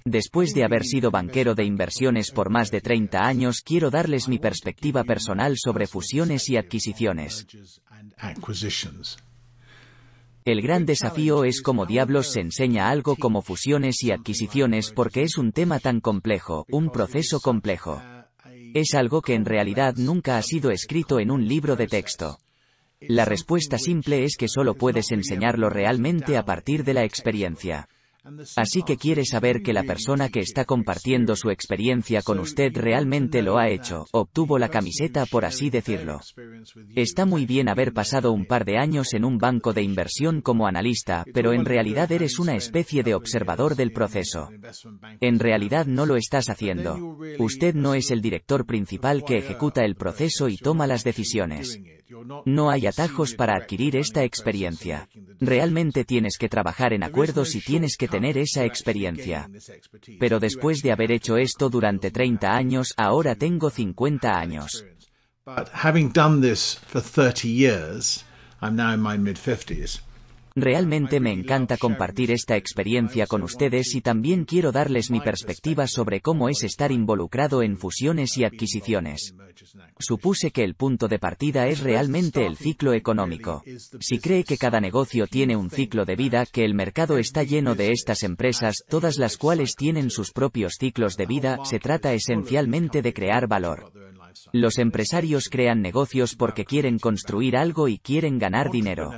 Después de haber sido banquero de inversiones por más de 30 años, quiero darles mi perspectiva personal sobre fusiones y adquisiciones. El gran desafío es cómo diablos se enseña algo como fusiones y adquisiciones porque es un tema tan complejo, un proceso complejo. Es algo que en realidad nunca ha sido escrito en un libro de texto. La respuesta simple es que solo puedes enseñarlo realmente a partir de la experiencia. Así que quiere saber que la persona que está compartiendo su experiencia con usted realmente lo ha hecho, obtuvo la camiseta por así decirlo. Está muy bien haber pasado un par de años en un banco de inversión como analista, pero en realidad eres una especie de observador del proceso. En realidad no lo estás haciendo. Usted no es el director principal que ejecuta el proceso y toma las decisiones. No hay atajos para adquirir esta experiencia. Realmente tienes que trabajar en acuerdos y tienes que tener esa experiencia. Pero después de haber hecho esto durante 30 años, ahora tengo 50 años. Realmente me encanta compartir esta experiencia con ustedes y también quiero darles mi perspectiva sobre cómo es estar involucrado en fusiones y adquisiciones. Supuse que el punto de partida es realmente el ciclo económico. Si cree que cada negocio tiene un ciclo de vida, que el mercado está lleno de estas empresas, todas las cuales tienen sus propios ciclos de vida, se trata esencialmente de crear valor. Los empresarios crean negocios porque quieren construir algo y quieren ganar dinero.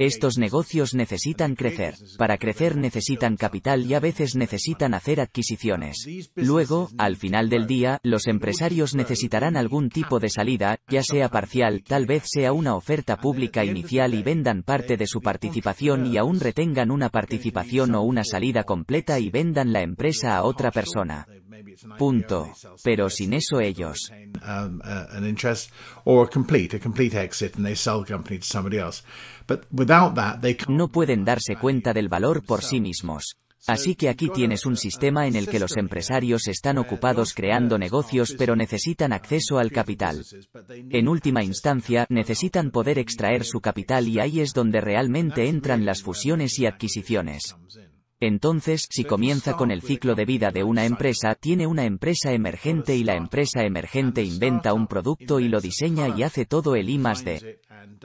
Estos negocios necesitan crecer. Para crecer necesitan capital y a veces necesitan hacer adquisiciones. Luego, al final del día, los empresarios necesitarán algún tipo de salida, ya sea parcial, tal vez sea una oferta pública inicial y vendan parte de su participación y aún retengan una participación o una salida completa y vendan la empresa a otra persona. Punto. Pero sin eso ellos no pueden darse cuenta del valor por sí mismos. Así que aquí tienes un sistema en el que los empresarios están ocupados creando negocios pero necesitan acceso al capital. En última instancia, necesitan poder extraer su capital y ahí es donde realmente entran las fusiones y adquisiciones. Entonces, si comienza con el ciclo de vida de una empresa, tiene una empresa emergente y la empresa emergente inventa un producto y lo diseña y hace todo el I+D.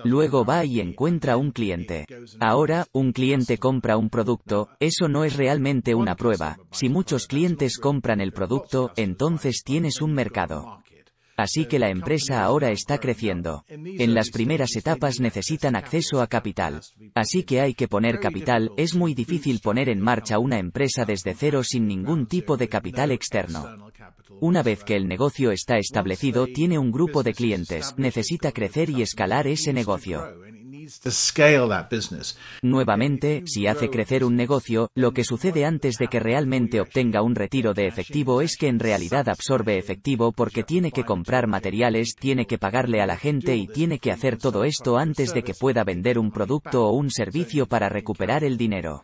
Luego va y encuentra un cliente. Ahora, un cliente compra un producto, eso no es realmente una prueba. Si muchos clientes compran el producto, entonces tienes un mercado. Así que la empresa ahora está creciendo. En las primeras etapas necesitan acceso a capital. Así que hay que poner capital, es muy difícil poner en marcha una empresa desde cero sin ningún tipo de capital externo. Una vez que el negocio está establecido, tiene un grupo de clientes, necesita crecer y escalar ese negocio. Nuevamente, si hace crecer un negocio, lo que sucede antes de que realmente obtenga un retiro de efectivo es que en realidad absorbe efectivo porque tiene que comprar materiales, tiene que pagarle a la gente y tiene que hacer todo esto antes de que pueda vender un producto o un servicio para recuperar el dinero.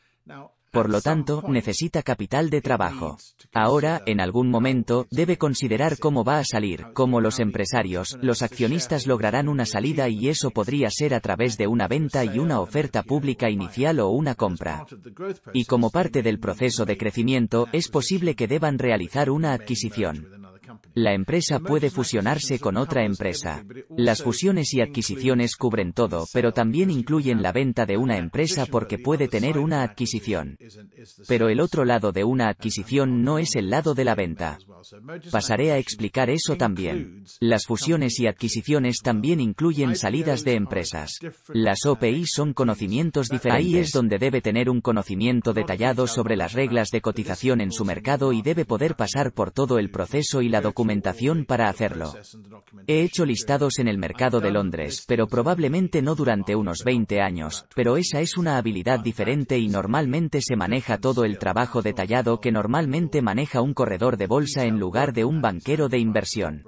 Por lo tanto, necesita capital de trabajo. Ahora, en algún momento, debe considerar cómo va a salir, cómo los empresarios, los accionistas lograrán una salida y eso podría ser a través de una venta y una oferta pública inicial o una compra. Y como parte del proceso de crecimiento, es posible que deban realizar una adquisición. La empresa puede fusionarse con otra empresa. Las fusiones y adquisiciones cubren todo, pero también incluyen la venta de una empresa porque puede tener una adquisición. Pero el otro lado de una adquisición no es el lado de la venta. Pasaré a explicar eso también. Las fusiones y adquisiciones también incluyen salidas de empresas. Las OPI son conocimientos diferentes. Ahí es donde debe tener un conocimiento detallado sobre las reglas de cotización en su mercado y debe poder pasar por todo el proceso y la documentación para hacerlo. He hecho listados en el mercado de Londres, pero probablemente no durante unos 20 años, pero esa es una habilidad diferente y normalmente se maneja todo el trabajo detallado que normalmente maneja un corredor de bolsa en lugar de un banquero de inversión.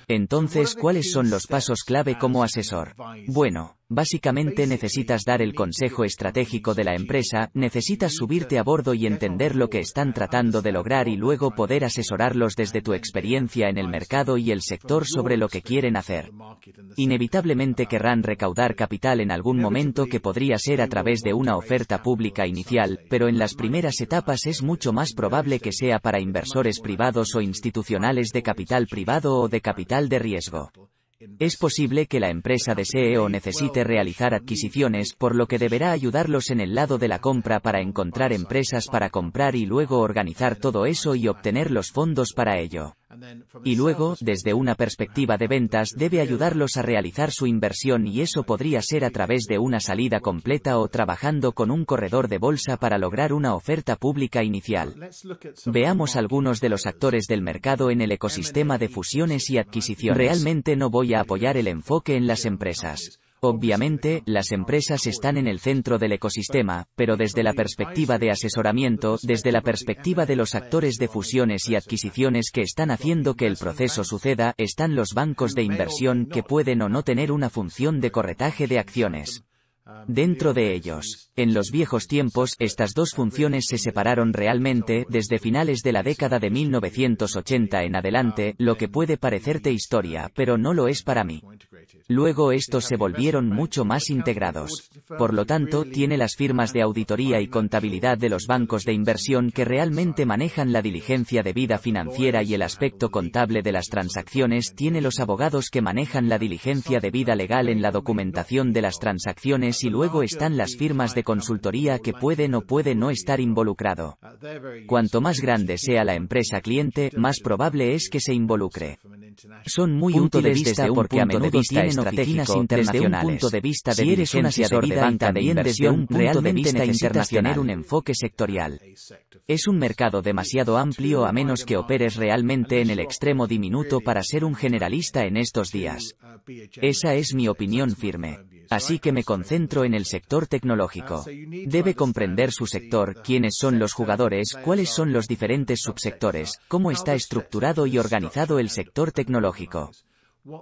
Entonces, ¿cuáles son los pasos clave como asesor? Bueno, Básicamente necesitas dar el consejo estratégico de la empresa, necesitas subirte a bordo y entender lo que están tratando de lograr y luego poder asesorarlos desde tu experiencia en el mercado y el sector sobre lo que quieren hacer. Inevitablemente querrán recaudar capital en algún momento, que podría ser a través de una oferta pública inicial, pero en las primeras etapas es mucho más probable que sea para inversores privados o institucionales de capital privado o de capital de riesgo. Es posible que la empresa desee o necesite realizar adquisiciones, por lo que deberá ayudarlos en el lado de la compra para encontrar empresas para comprar y luego organizar todo eso y obtener los fondos para ello. Y luego, desde una perspectiva de ventas, debe ayudarlos a realizar su inversión, y eso podría ser a través de una salida completa o trabajando con un corredor de bolsa para lograr una oferta pública inicial. Veamos algunos de los actores del mercado en el ecosistema de fusiones y adquisiciones. Realmente no voy a apoyar el enfoque en las empresas. Obviamente, las empresas están en el centro del ecosistema, pero desde la perspectiva de asesoramiento, desde la perspectiva de los actores de fusiones y adquisiciones que están haciendo que el proceso suceda, están los bancos de inversión, que pueden o no tener una función de corretaje de acciones. Dentro de ellos, en los viejos tiempos, estas dos funciones se separaron realmente, desde finales de la década de 1980 en adelante, lo que puede parecerte historia, pero no lo es para mí. Luego estos se volvieron mucho más integrados. Por lo tanto, tiene las firmas de auditoría y contabilidad de los bancos de inversión que realmente manejan la diligencia de vida financiera y el aspecto contable de las transacciones, tiene los abogados que manejan la diligencia de vida legal en la documentación de las transacciones, y luego están las firmas de consultoría que pueden o puede no estar involucrado. Cuanto más grande sea la empresa cliente, más probable es que se involucre. Son muy útiles desde un punto de vista estratégico, desde un punto de vista de diligencia de vida y también desde un punto de vista internacional. Tener un enfoque sectorial. Es un mercado demasiado amplio a menos que operes realmente en el extremo diminuto para ser un generalista en estos días. Esa es mi opinión firme. Así que me concentro en el sector tecnológico. Debe comprender su sector, quiénes son los jugadores, cuáles son los diferentes subsectores, cómo está estructurado y organizado el sector tecnológico.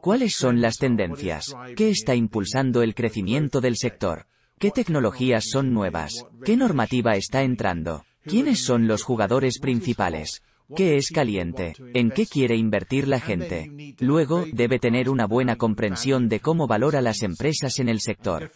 ¿Cuáles son las tendencias? ¿Qué está impulsando el crecimiento del sector? ¿Qué tecnologías son nuevas? ¿Qué normativa está entrando? ¿Quiénes son los jugadores principales? ¿Qué es caliente? ¿En qué quiere invertir la gente? Luego, debe tener una buena comprensión de cómo valora las empresas en el sector.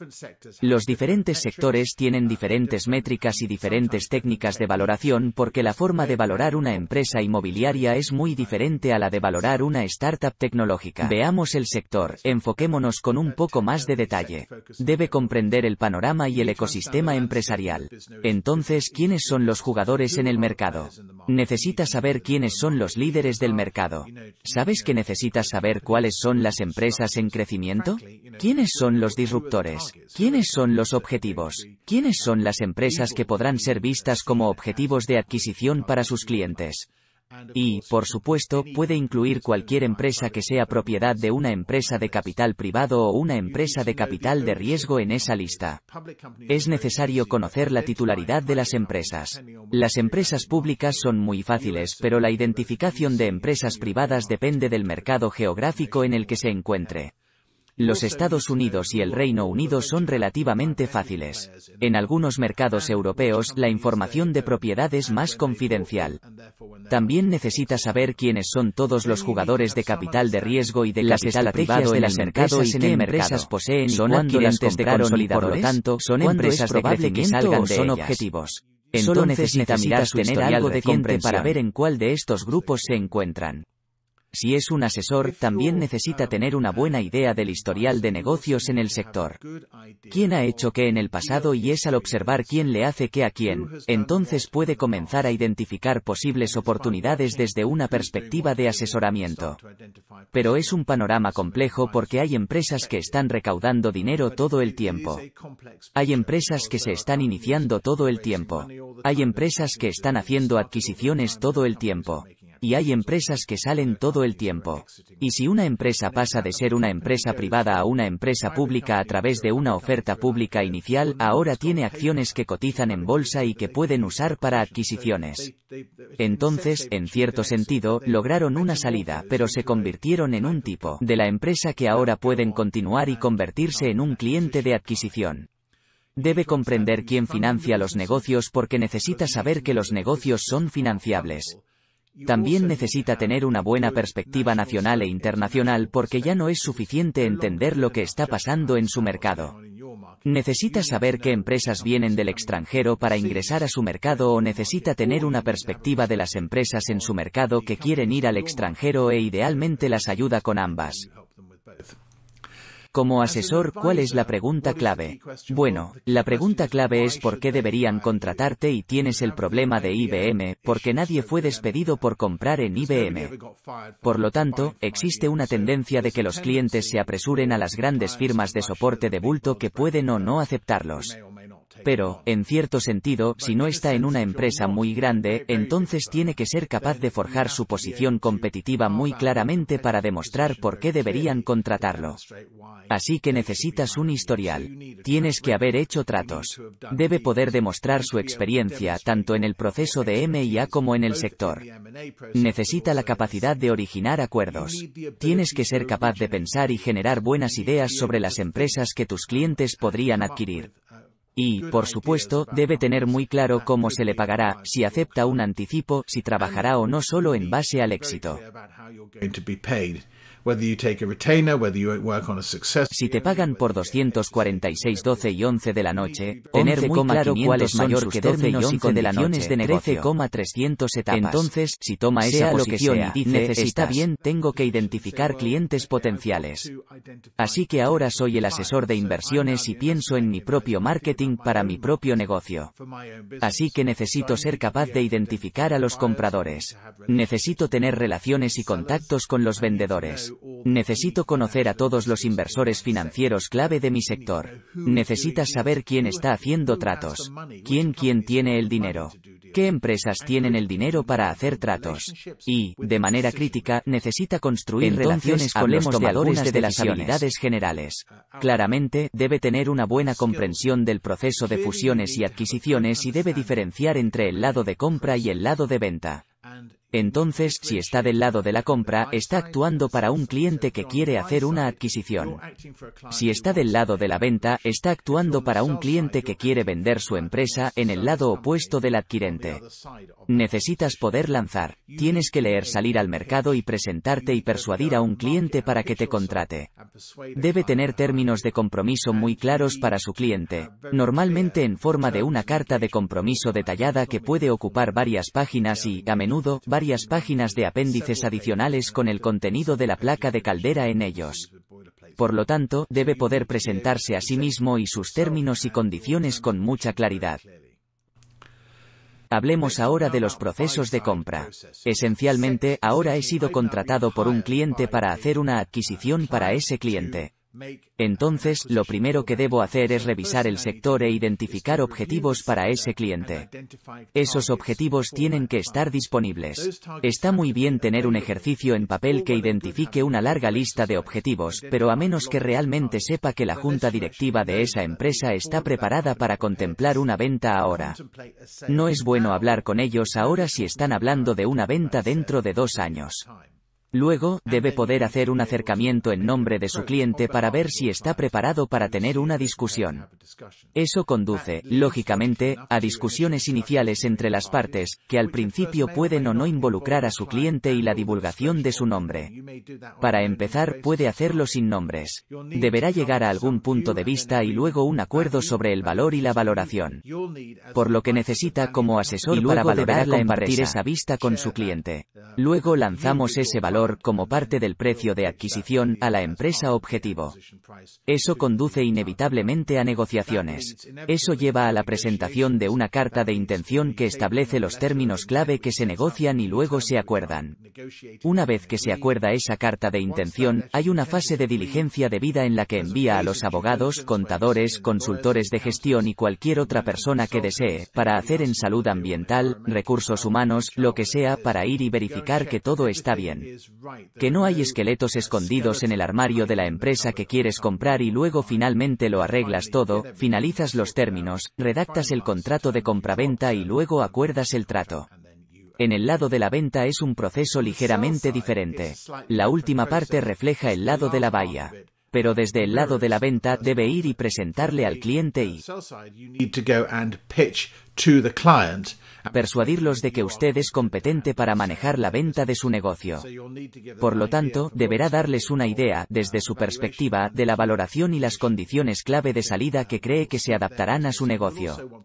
Los diferentes sectores tienen diferentes métricas y diferentes técnicas de valoración, porque la forma de valorar una empresa inmobiliaria es muy diferente a la de valorar una startup tecnológica. Veamos el sector, enfoquémonos con un poco más de detalle. Debe comprender el panorama y el ecosistema empresarial. Entonces, ¿quiénes son los jugadores en el mercado? Necesita saber quiénes son los líderes del mercado. ¿Sabes que necesitas saber cuáles son las empresas en crecimiento? ¿Quiénes son los disruptores? ¿Quiénes son los objetivos? ¿Quiénes son las empresas que podrán ser vistas como objetivos de adquisición para sus clientes? Y, por supuesto, puede incluir cualquier empresa que sea propiedad de una empresa de capital privado o una empresa de capital de riesgo en esa lista. Es necesario conocer la titularidad de las empresas. Las empresas públicas son muy fáciles, pero la identificación de empresas privadas depende del mercado geográfico en el que se encuentre. Los Estados Unidos y el Reino Unido son relativamente fáciles. En algunos mercados europeos, la información de propiedad es más confidencial. También necesita saber quiénes son todos los jugadores de capital de riesgo y de capital privado en el mercado y qué empresas poseen y cuándo las compraron y, por lo tanto, son empresas de crecimiento o son objetivos. Solo necesitas tener algo de comprensión para ver en cuál de estos grupos se encuentran. Si es un asesor, también necesita tener una buena idea del historial de negocios en el sector. ¿Quién ha hecho qué en el pasado? Y es al observar quién le hace qué a quién, entonces puede comenzar a identificar posibles oportunidades desde una perspectiva de asesoramiento. Pero es un panorama complejo porque hay empresas que están recaudando dinero todo el tiempo. Hay empresas que se están iniciando todo el tiempo. Hay empresas que están haciendo adquisiciones todo el tiempo. y hay empresas que salen todo el tiempo. Y si una empresa pasa de ser una empresa privada a una empresa pública a través de una oferta pública inicial, ahora tiene acciones que cotizan en bolsa y que pueden usar para adquisiciones. Entonces, en cierto sentido, lograron una salida, pero se convirtieron en un tipo de la empresa que ahora pueden continuar y convertirse en un cliente de adquisición. Debe comprender quién financia los negocios porque necesita saber que los negocios son financiables. También necesita tener una buena perspectiva nacional e internacional porque ya no es suficiente entender lo que está pasando en su mercado. Necesita saber qué empresas vienen del extranjero para ingresar a su mercado o necesita tener una perspectiva de las empresas en su mercado que quieren ir al extranjero e idealmente las ayuda con ambas. Como asesor, ¿cuál es la pregunta clave? Bueno, la pregunta clave es ¿por qué deberían contratarte? Y tienes el problema de IBM, porque nadie fue despedido por comprar en IBM. Por lo tanto, existe una tendencia de que los clientes se apresuren a las grandes firmas de soporte de bulto que pueden o no aceptarlos. Pero, en cierto sentido, si no está en una empresa muy grande, entonces tiene que ser capaz de forjar su posición competitiva muy claramente para demostrar por qué deberían contratarlo. Así que necesitas un historial. Tienes que haber hecho tratos. Debe poder demostrar su experiencia tanto en el proceso de M&A como en el sector. Necesita la capacidad de originar acuerdos. Tienes que ser capaz de pensar y generar buenas ideas sobre las empresas que tus clientes podrían adquirir. Y, por supuesto, debe tener muy claro cómo se le pagará, si acepta un anticipo, si trabajará o no solo en base al éxito. Si te pagan por 246 12 y 11 de la noche, tener muy claro cuál es mayor que 12 y 11 de la noche de negocio. 13,300 etapas. Entonces, si toma esa posición y dice, está bien, tengo que identificar clientes potenciales. Así que ahora soy el asesor de inversiones y pienso en mi propio marketing para mi propio negocio. Así que necesito ser capaz de identificar a los compradores. Necesito tener relaciones y contactos con los vendedores. Necesito conocer a todos los inversores financieros clave de mi sector. Necesitas saber quién está haciendo tratos. ¿Quién tiene el dinero? ¿Qué empresas tienen el dinero para hacer tratos? Y, de manera crítica, necesita construir relaciones con los tomadores de las habilidades generales. Claramente, debe tener una buena comprensión del proceso de fusiones y adquisiciones y debe diferenciar entre el lado de compra y el lado de venta. Entonces, si está del lado de la compra, está actuando para un cliente que quiere hacer una adquisición. Si está del lado de la venta, está actuando para un cliente que quiere vender su empresa, en el lado opuesto del adquirente. Necesitas poder lanzar. Tienes que leer salir al mercado y presentarte y persuadir a un cliente para que te contrate. Debe tener términos de compromiso muy claros para su cliente, normalmente en forma de una carta de compromiso detallada que puede ocupar varias páginas y, a menudo, varias páginas de apéndices adicionales con el contenido de la placa de caldera en ellos. Por lo tanto, debe poder presentarse a sí mismo y sus términos y condiciones con mucha claridad. Hablemos ahora de los procesos de compra. Esencialmente, ahora he sido contratado por un cliente para hacer una adquisición para ese cliente. Entonces, lo primero que debo hacer es revisar el sector e identificar objetivos para ese cliente. Esos objetivos tienen que estar disponibles. Está muy bien tener un ejercicio en papel que identifique una larga lista de objetivos, pero a menos que realmente sepa que la junta directiva de esa empresa está preparada para contemplar una venta ahora. No es bueno hablar con ellos ahora si están hablando de una venta dentro de 2 años. Luego, debe poder hacer un acercamiento en nombre de su cliente para ver si está preparado para tener una discusión. Eso conduce, lógicamente, a discusiones iniciales entre las partes, que al principio pueden o no involucrar a su cliente y la divulgación de su nombre. Para empezar, puede hacerlo sin nombres. Deberá llegar a algún punto de vista y luego un acuerdo sobre el valor y la valoración. Por lo que necesita como asesor para valorar compartir esa vista con su cliente. Luego lanzamos ese valor valor, como parte del precio de adquisición, a la empresa objetivo. Eso conduce inevitablemente a negociaciones. Eso lleva a la presentación de una carta de intención que establece los términos clave que se negocian y luego se acuerdan. Una vez que se acuerda esa carta de intención, hay una fase de diligencia debida en la que envía a los abogados, contadores, consultores de gestión y cualquier otra persona que desee, para hacer en salud ambiental, recursos humanos, lo que sea, para ir y verificar que todo está bien. Que no hay esqueletos escondidos en el armario de la empresa que quieres comprar y luego finalmente lo arreglas todo, finalizas los términos, redactas el contrato de compraventa y luego acuerdas el trato. En el lado de la venta es un proceso ligeramente diferente. La última parte refleja el lado de la bahía. Pero desde el lado de la venta debe ir y presentarle al cliente y persuadirlos de que usted es competente para manejar la venta de su negocio. Por lo tanto, deberá darles una idea, desde su perspectiva, de la valoración y las condiciones clave de salida que cree que se adaptarán a su negocio.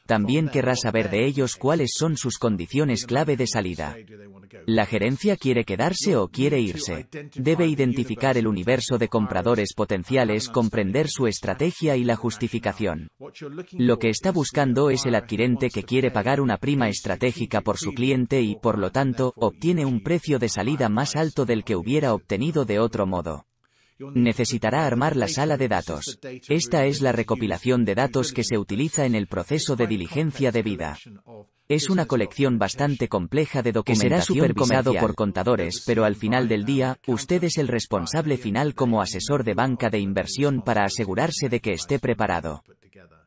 También querrá saber de ellos cuáles son sus condiciones clave de salida. ¿La gerencia quiere quedarse o quiere irse? Debe identificar el universo de compradores potenciales, comprender su estrategia y la justificación. Lo que está buscando es el adquirente que quiere pagar una prima estratégica por su cliente y, por lo tanto, obtiene un precio de salida más alto del que hubiera obtenido de otro modo. Necesitará armar la sala de datos. Esta es la recopilación de datos que se utiliza en el proceso de diligencia debida. Es una colección bastante compleja de documentación que será supervisado por contadores, pero al final del día, usted es el responsable final como asesor de banca de inversión para asegurarse de que esté preparado.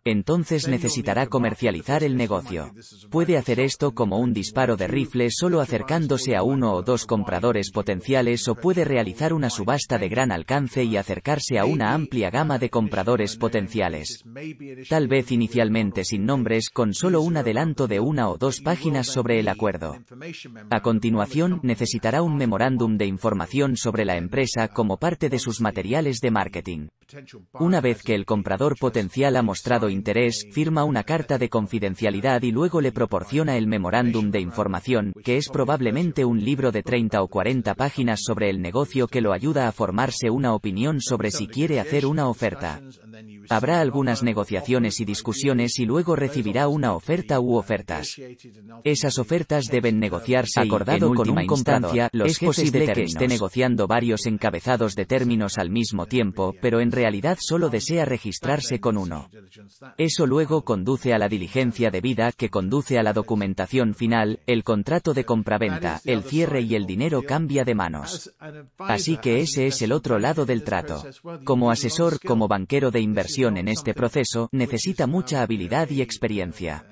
Entonces necesitará comercializar el negocio. Puede hacer esto como un disparo de rifle solo acercándose a uno o dos compradores potenciales o puede realizar una subasta de gran alcance y acercarse a una amplia gama de compradores potenciales. Tal vez inicialmente sin nombres, con solo un adelanto de 1 o 2 páginas sobre el acuerdo. A continuación, necesitará un memorándum de información sobre la empresa como parte de sus materiales de marketing. Una vez que el comprador potencial ha mostrado interés, firma una carta de confidencialidad y luego le proporciona el memorándum de información, que es probablemente un libro de 30 o 40 páginas sobre el negocio que lo ayuda a formarse una opinión sobre si quiere hacer una oferta. Habrá algunas negociaciones y discusiones y luego recibirá una oferta u ofertas. Esas ofertas deben negociarse acordado con un comprador. Es posible que esté negociando varios encabezados de términos al mismo tiempo, pero en realidad solo desea registrarse con uno. Eso luego conduce a la diligencia debida que conduce a la documentación final, el contrato de compraventa, el cierre y el dinero cambia de manos. Así que ese es el otro lado del trato. Como asesor, como banquero de inversión en este proceso, necesita mucha habilidad y experiencia.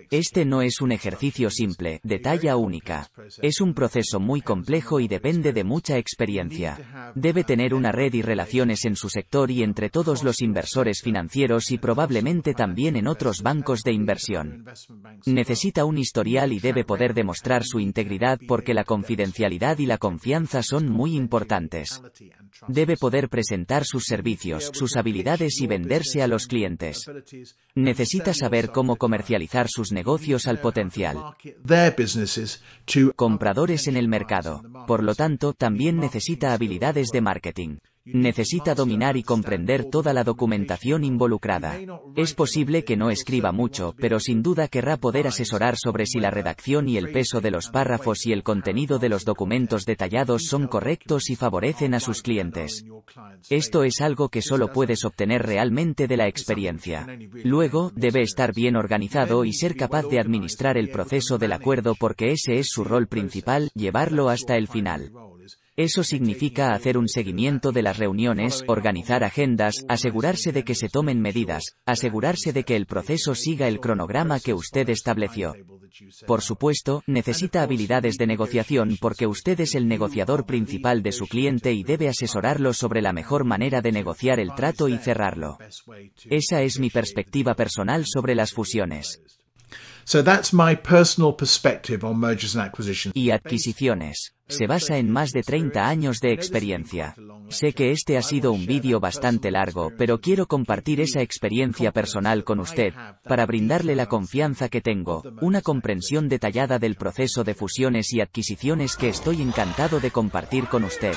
Este no es un ejercicio simple, de talla única. Es un proceso muy complejo y depende de mucha experiencia. Debe tener una red y relaciones en su sector y entre todos los inversores financieros y probablemente también en otros bancos de inversión. Necesita un historial y debe poder demostrar su integridad porque la confidencialidad y la confianza son muy importantes. Debe poder presentar sus servicios, sus habilidades y venderse a los clientes. Necesita saber cómo comercializar sus negocios al potencial compradores en el mercado. Por lo tanto, también necesita habilidades de marketing. Necesita dominar y comprender toda la documentación involucrada. Es posible que no escriba mucho, pero sin duda querrá poder asesorar sobre si la redacción y el peso de los párrafos y el contenido de los documentos detallados son correctos y favorecen a sus clientes. Esto es algo que solo puedes obtener realmente de la experiencia. Luego, debe estar bien organizado y ser capaz de administrar el proceso del acuerdo porque ese es su rol principal, llevarlo hasta el final. Eso significa hacer un seguimiento de las reuniones, organizar agendas, asegurarse de que se tomen medidas, asegurarse de que el proceso siga el cronograma que usted estableció. Por supuesto, necesita habilidades de negociación porque usted es el negociador principal de su cliente y debe asesorarlo sobre la mejor manera de negociar el trato y cerrarlo. Esa es mi perspectiva personal sobre las fusiones. So that's my personal perspective on mergers and acquisitions. Y adquisiciones. Se basa en más de 30 años de experiencia. Sé que este ha sido un vídeo bastante largo, pero quiero compartir esa experiencia personal con usted, para brindarle la confianza que tengo, una comprensión detallada del proceso de fusiones y adquisiciones que estoy encantado de compartir con usted.